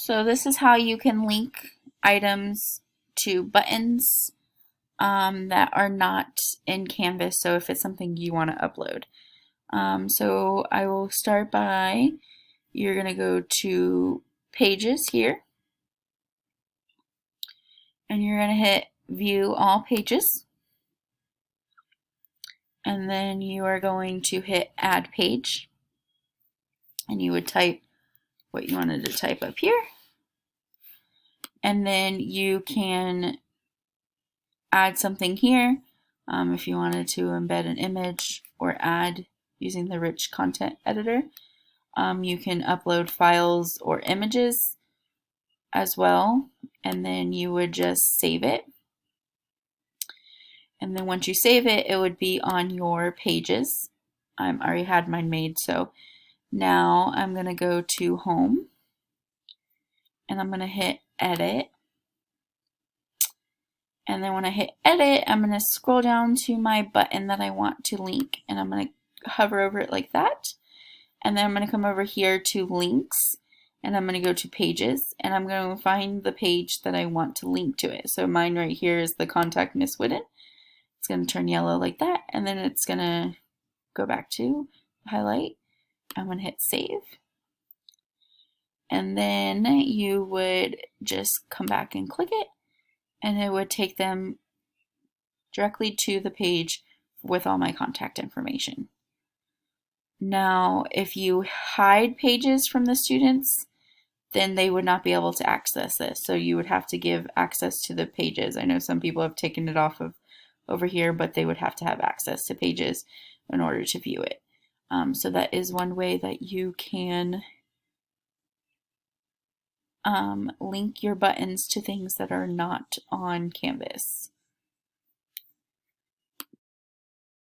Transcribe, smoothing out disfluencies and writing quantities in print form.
So this is how you can link items to buttons that are not in Canvas, so if it's something you want to upload. So I will start by, you're going to go to Pages here, and you're going to hit View All Pages, and then you are going to hit Add Page, and you would type what you wanted to type up here, and then you can add something here if you wanted to embed an image or add using the rich content editor. You can upload files or images as well, and then you would just save it. And then once you save it, it would be on your pages. I already had mine made, so now I'm going to go to Home, and I'm going to hit Edit. And then when I hit Edit, I'm going to scroll down to my button that I want to link, and I'm going to hover over it like that. And then I'm going to come over here to Links, and I'm going to go to Pages, and I'm going to find the page that I want to link to it. So mine right here is the Contact Miss Whitten. It's going to turn yellow like that, and then it's going to go back to highlight. I'm going to hit Save. And then you would just come back and click it, and it would take them directly to the page with all my contact information. Now, if you hide pages from the students, then they would not be able to access this. So you would have to give access to the pages. I know some people have taken it off of over here, but they would have to have access to pages in order to view it. So that is one way that you can link your buttons to things that are not on Canvas.